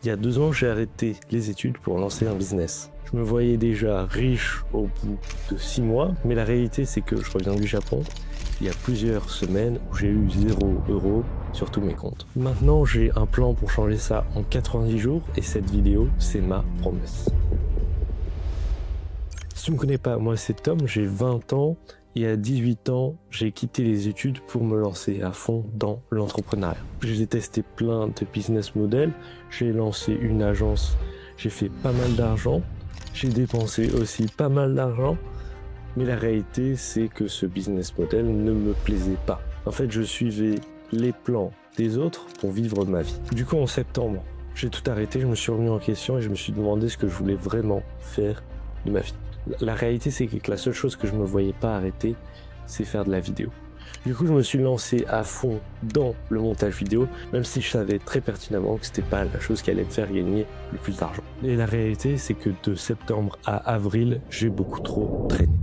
Il y a 2 ans, j'ai arrêté les études pour lancer un business. Je me voyais déjà riche au bout de 6 mois, mais la réalité c'est que je reviens du Japon. Il y a plusieurs semaines où j'ai eu 0 € sur tous mes comptes. Maintenant, j'ai un plan pour changer ça en 90 jours et cette vidéo, c'est ma promesse. Si tu ne me connais pas, moi c'est Tom, j'ai 20 ans et à 18 ans, j'ai quitté les études pour me lancer à fond dans l'entrepreneuriat. J'ai testé plein de business models, j'ai lancé une agence, j'ai fait pas mal d'argent, j'ai dépensé aussi pas mal d'argent, mais la réalité c'est que ce business model ne me plaisait pas. En fait, je suivais les plans des autres pour vivre ma vie. Du coup, en septembre, j'ai tout arrêté, je me suis remis en question et je me suis demandé ce que je voulais vraiment faire de ma vie. La réalité, c'est que la seule chose que je me voyais pas arrêter, c'est faire de la vidéo. Du coup, je me suis lancé à fond dans le montage vidéo, même si je savais très pertinemment que c'était pas la chose qui allait me faire gagner le plus d'argent. Et la réalité, c'est que de septembre à avril, j'ai beaucoup trop traîné.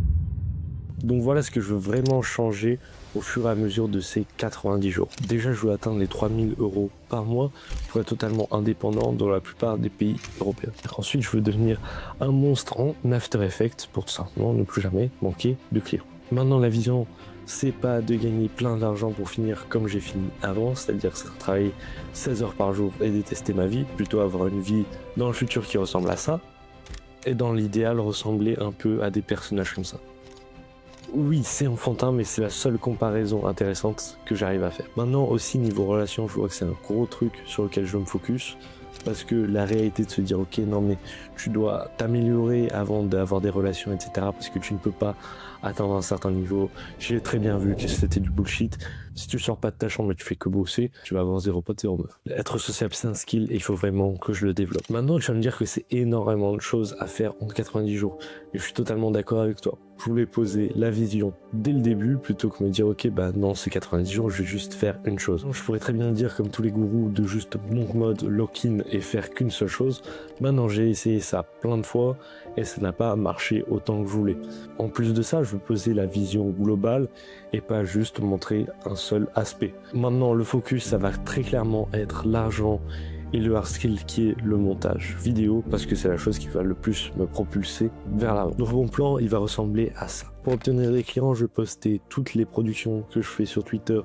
Donc voilà ce que je veux vraiment changer au fur et à mesure de ces 90 jours. Déjà, je veux atteindre les 3000 € par mois pour être totalement indépendant dans la plupart des pays européens. Ensuite, je veux devenir un monstre en After Effects pour tout simplement ne plus jamais manquer de clients. Maintenant, la vision, c'est pas de gagner plein d'argent pour finir comme j'ai fini avant, c'est-à-dire travailler 16 heures par jour et détester ma vie, plutôt avoir une vie dans le futur qui ressemble à ça, et dans l'idéal ressembler un peu à des personnages comme ça. Oui, c'est enfantin, mais c'est la seule comparaison intéressante que j'arrive à faire. Maintenant aussi, niveau relation, je vois que c'est un gros truc sur lequel je me focus. Parce que la réalité de se dire, ok, non mais tu dois t'améliorer avant d'avoir des relations, etc. Parce que tu ne peux pas atteindre un certain niveau. J'ai très bien vu que c'était du bullshit. Si tu sors pas de ta chambre et tu fais que bosser, tu vas avoir 0 pote, 0 meuf. Être sociable, c'est un skill et il faut vraiment que je le développe. Maintenant, tu vas me dire que c'est énormément de choses à faire en 90 jours. Et je suis totalement d'accord avec toi. Je voulais poser la vision dès le début plutôt que me dire, ok, bah non, c'est 90 jours, je vais juste faire une chose. Je pourrais très bien dire, comme tous les gourous, de juste monk mode, lock-in et faire qu'une seule chose. Maintenant, j'ai essayé ça plein de fois et ça n'a pas marché autant que je voulais. En plus de ça, je veux poser la vision globale et pas juste montrer un seul aspect. Maintenant, le focus, ça va très clairement être l'argent et le hard skill qui est le montage vidéo parce que c'est la chose qui va le plus me propulser vers l'avant. Donc mon plan, il va ressembler à ça. Pour obtenir des clients, je vais poster toutes les productions que je fais sur Twitter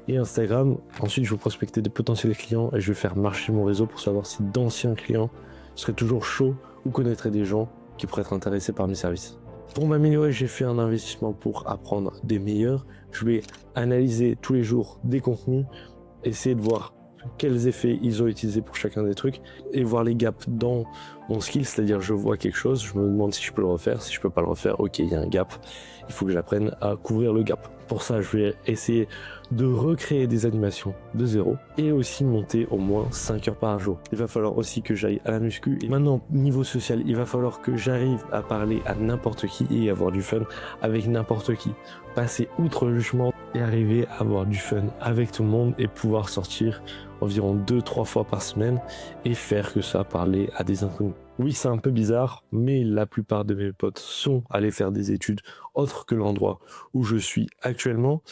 et Instagram. Ensuite, je vais prospecter des potentiels clients et je vais faire marcher mon réseau pour savoir si d'anciens clients seraient toujours chauds ou connaîtraient des gens qui pourraient être intéressés par mes services. Pour m'améliorer, j'ai fait un investissement pour apprendre des meilleurs. Je vais analyser tous les jours des contenus, essayer de voir quels effets ils ont utilisés pour chacun des trucs et voir les gaps dans mon skill, c'est-à-dire je vois quelque chose, je me demande si je peux le refaire, si je peux pas le refaire, ok, il y a un gap, il faut que j'apprenne à couvrir le gap. Pour ça, je vais essayer de recréer des animations de zéro et aussi monter au moins 5 heures par jour. Il va falloir aussi que j'aille à la muscu. Et maintenant, niveau social, il va falloir que j'arrive à parler à n'importe qui et avoir du fun avec n'importe qui. Passer outre le jugement et arriver à avoir du fun avec tout le monde et pouvoir sortir environ 2-3 fois par semaine et faire que ça, parler à des inconnus. Oui, c'est un peu bizarre, mais la plupart de mes potes sont allés faire des études autres que l'endroit où je suis actuellement.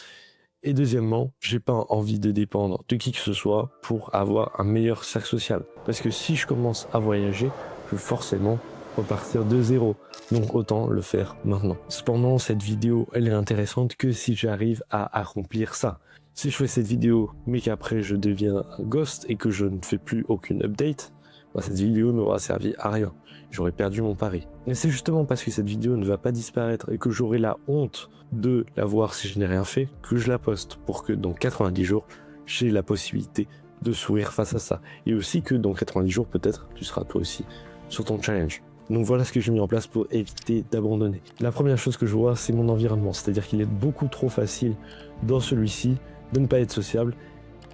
Et deuxièmement, j'ai pas envie de dépendre de qui que ce soit pour avoir un meilleur cercle social. Parce que si je commence à voyager, je vais forcément repartir de zéro. Donc autant le faire maintenant. Cependant, cette vidéo, elle est intéressante que si j'arrive à accomplir ça. Si je fais cette vidéo, mais qu'après je deviens un ghost et que je ne fais plus aucune update, bah cette vidéo n'aura servi à rien. J'aurais perdu mon pari. Et c'est justement parce que cette vidéo ne va pas disparaître et que j'aurai la honte de la voir si je n'ai rien fait, que je la poste pour que dans 90 jours, j'ai la possibilité de sourire face à ça. Et aussi que dans 90 jours, peut-être, tu seras toi aussi sur ton challenge. Donc voilà ce que j'ai mis en place pour éviter d'abandonner. La première chose que je vois, c'est mon environnement. C'est-à-dire qu'il est beaucoup trop facile dans celui-ci de ne pas être sociable,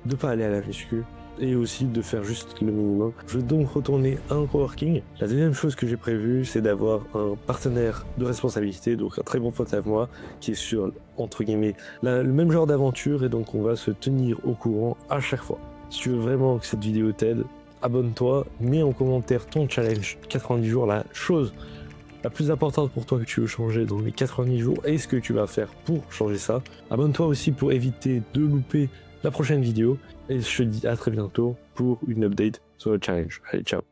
de ne pas aller à la muscu, et aussi de faire juste le minimum. Je vais donc retourner à un coworking. La deuxième chose que j'ai prévue, c'est d'avoir un partenaire de responsabilité, donc un très bon pote à moi, qui est sur, entre guillemets, le même genre d'aventure, et donc on va se tenir au courant à chaque fois. Si tu veux vraiment que cette vidéo t'aide, abonne-toi, mets en commentaire ton challenge 90 jours, la chose la plus importante pour toi que tu veux changer dans les 90 jours et ce que tu vas faire pour changer ça. Abonne-toi aussi pour éviter de louper la prochaine vidéo et je te dis à très bientôt pour une update sur le challenge. Allez, ciao.